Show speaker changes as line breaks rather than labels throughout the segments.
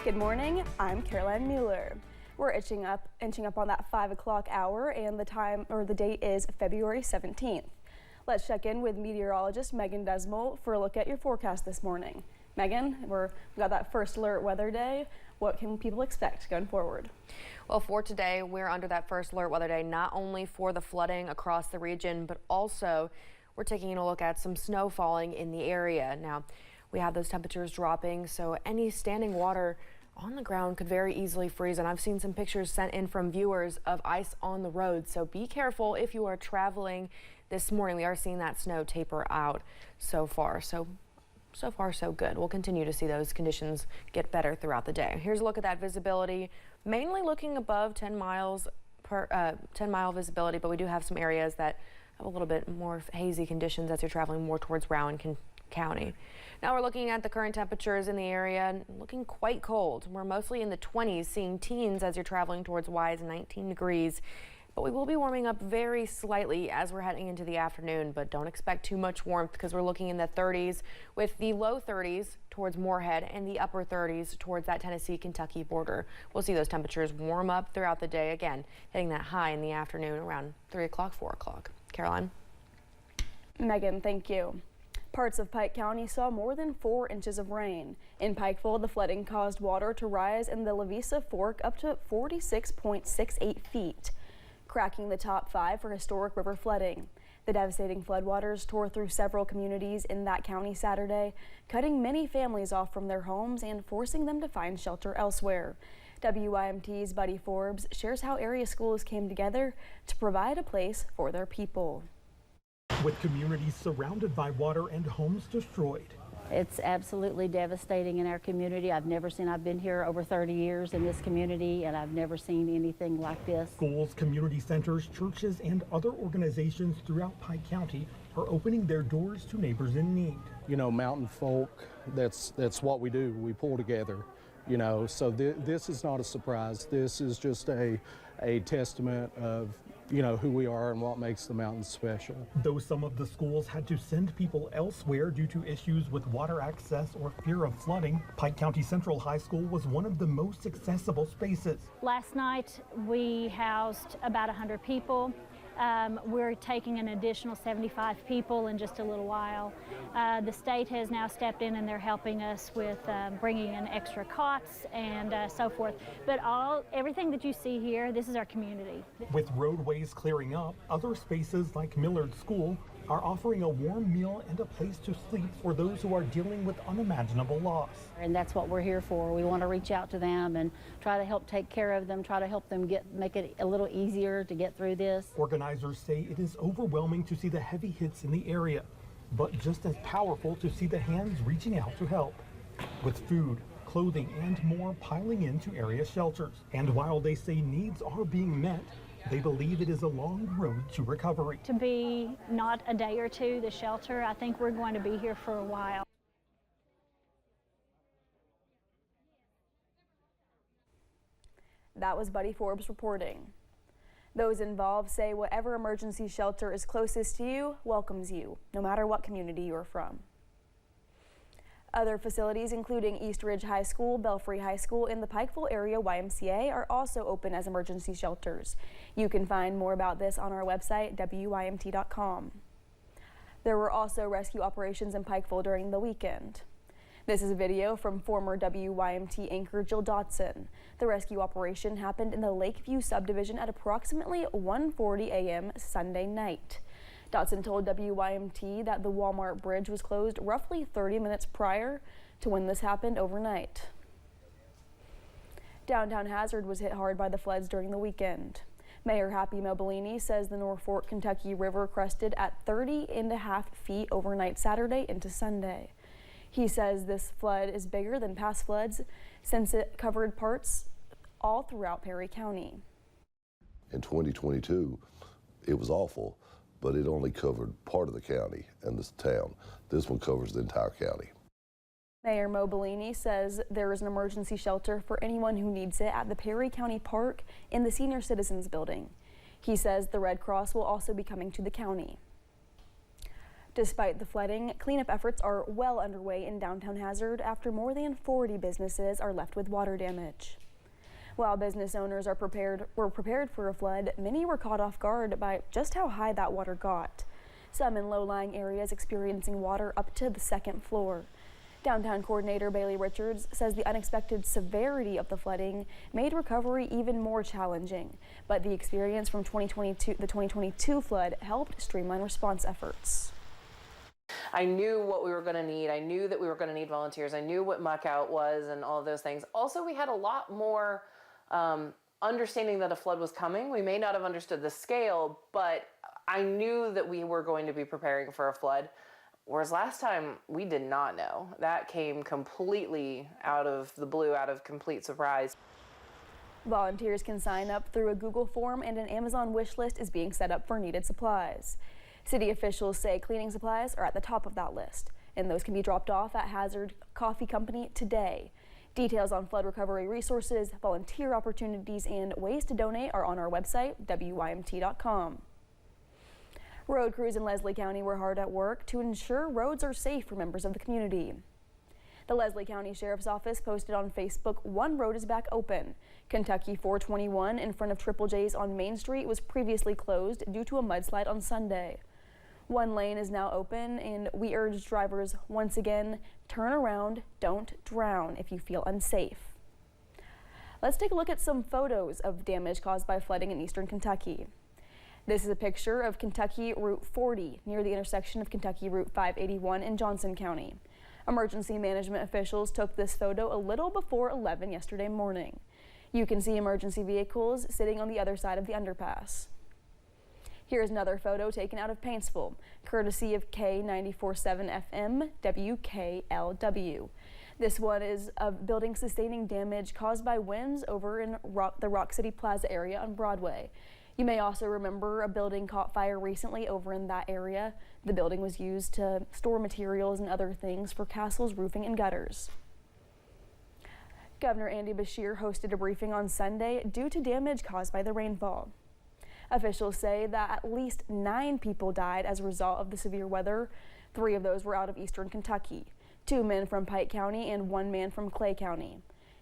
Good morning, I'm Caroline Mueller. We're inching up on that 5 o'clock hour, and the date is February 17th. Let's check in with meteorologist Megan Desmol for a look at your forecast this morning. Megan, we got that first alert weather day. What can people expect going forward?
Well, for today, we're under that first alert weather day, not only for the flooding across the region, but also we're taking a look at some snow falling in the area. Now, we have those temperatures dropping, so any standing water on the ground could very easily freeze. And I've seen some pictures sent in from viewers of ice on the road. So be careful if you are traveling this morning. We are seeing that snow taper out so far. So far, so good. We'll continue to see those conditions get better throughout the day. Here's a look at that visibility, mainly looking above 10 mile visibility, but we do have some areas that have a little bit more hazy conditions as you're traveling more towards Rowan County. Now we're looking at the current temperatures in the area, looking quite cold. We're mostly in the 20s, seeing teens as you're traveling towards Wise, 19 degrees. But we will be warming up very slightly as we're heading into the afternoon, but don't expect too much warmth because we're looking in the 30s with the low 30s towards Moorhead and the upper 30s towards that Tennessee-Kentucky border. We'll see those temperatures warm up throughout the day, again, hitting that high in the afternoon around 3 o'clock, 4 o'clock. Caroline?
Megan, thank you. Parts of Pike County saw more than 4 inches of rain. In Pikeville, the flooding caused water to rise in the Lavisa Fork up to 46.68 feet, cracking the top 5 for historic river flooding. The devastating floodwaters tore through several communities in that county Saturday, cutting many families off from their homes and forcing them to find shelter elsewhere. WYMT's Buddy Forbes shares how area schools came together to provide a place for their people.
With communities surrounded by water and homes destroyed.
It's absolutely devastating in our community. I've been here over 30 years in this community, and I've never seen anything like this.
Schools, community centers, churches, and other organizations throughout Pike County are opening their doors to neighbors in need.
You know, mountain folk, that's what we do. We pull together, you know, so this is not a surprise. This is just a testament of, you know, who we are and what makes the mountains special.
Though some of the schools had to send people elsewhere due to issues with water access or fear of flooding, Pike County Central High School was one of the most accessible spaces.
Last night we housed about 100 people. We're taking an additional 75 people in just a little while. The state has now stepped in and they're helping us with bringing in extra cots and so forth. But everything that you see here, this is our community.
With roadways clearing up, other spaces like Millard School are offering a warm meal and a place to sleep for those who are dealing with unimaginable loss.
And that's what we're here for. We want to reach out to them and try to help take care of them, try to help them make it a little easier to get through this.
Organizers say it is overwhelming to see the heavy hits in the area, but just as powerful to see the hands reaching out to help. With food, clothing, and more piling into area shelters. And while they say needs are being met, they believe it is a long road to recovery.
To be not a day or two, the shelter, I think we're going to be here for a while.
That was Buddy Forbes reporting. Those involved say whatever emergency shelter is closest to you welcomes you, no matter what community you're from. Other facilities, including East Ridge High School, Belfry High School, and the Pikeville Area YMCA, are also open as emergency shelters. You can find more about this on our website, WYMT.com. There were also rescue operations in Pikeville during the weekend. This is a video from former WYMT anchor Jill Dotson. The rescue operation happened in the Lakeview subdivision at approximately 1:40 a.m. Sunday night. Dotson told WYMT that the Walmart bridge was closed roughly 30 minutes prior to when this happened overnight. Downtown Hazard was hit hard by the floods during the weekend. Mayor Happy Mobilini says the Norfolk, Kentucky River crested at 30.5 feet overnight Saturday into Sunday. He says this flood is bigger than past floods since it covered parts all throughout Perry County.
In 2022, it was awful, but it only covered part of the county and this town. This one covers the entire county.
Mayor Mobilini says there is an emergency shelter for anyone who needs it at the Perry County Park in the Senior Citizens Building. He says the Red Cross will also be coming to the county. Despite the flooding, cleanup efforts are well underway in downtown Hazard after more than 40 businesses are left with water damage. While business owners were prepared for a flood, many were caught off guard by just how high that water got. Some in low-lying areas experiencing water up to the second floor. Downtown coordinator Bailey Richards says the unexpected severity of the flooding made recovery even more challenging, but the experience from the 2022 flood helped streamline response efforts.
I knew what we were going to need. I knew that we were going to need volunteers. I knew what muck out was and all of those things. Also, we had a lot more understanding that a flood was coming. We may not have understood the scale, but I knew that we were going to be preparing for a flood. Whereas last time, we did not know. That came completely out of the blue, out of complete surprise.
Volunteers can sign up through a Google form, and an Amazon wish list is being set up for needed supplies. City officials say cleaning supplies are at the top of that list, and those can be dropped off at Hazard Coffee Company today. Details on flood recovery resources, volunteer opportunities, and ways to donate are on our website, WYMT.com. Road crews in Leslie County were hard at work to ensure roads are safe for members of the community. The Leslie County Sheriff's Office posted on Facebook, one road is back open. Kentucky 421 in front of Triple J's on Main Street was previously closed due to a mudslide on Sunday. One lane is now open, and we urge drivers once again, turn around, don't drown if you feel unsafe. Let's take a look at some photos of damage caused by flooding in eastern Kentucky. This is a picture of Kentucky Route 40 near the intersection of Kentucky Route 581 in Johnson County. Emergency management officials took this photo a little before 11 yesterday morning. You can see emergency vehicles sitting on the other side of the underpass. Here's another photo taken out of Paintsville, courtesy of K94.7 FM WKLW. This one is of building sustaining damage caused by winds over in the Rock City Plaza area on Broadway. You may also remember a building caught fire recently over in that area. The building was used to store materials and other things for castles, roofing, and gutters. Governor Andy Beshear hosted a briefing on Sunday due to damage caused by the rainfall. Officials say that at least 9 people died as a result of the severe weather. 3 of those were out of eastern Kentucky, 2 men from Pike County and 1 man from Clay County.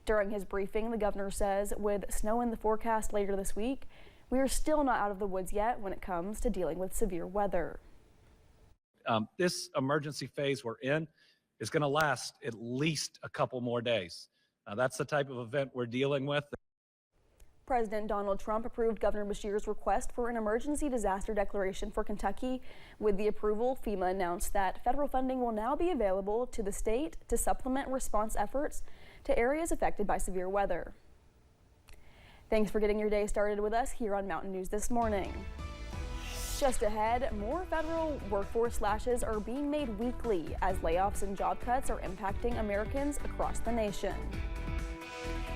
During his briefing, the governor says with snow in the forecast later this week, we are still not out of the woods yet when it comes to dealing with severe weather.
This emergency phase we're in is going to last at least a couple more days. That's the type of event we're dealing with.
President Donald Trump approved Governor Beshear's request for an emergency disaster declaration for Kentucky. With the approval, FEMA announced that federal funding will now be available to the state to supplement response efforts to areas affected by severe weather. Thanks for getting your day started with us here on Mountain News This Morning. Just ahead, more federal workforce slashes are being made weekly as layoffs and job cuts are impacting Americans across the nation.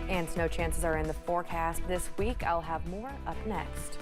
And snow chances are in the forecast this week. I'll have more up next.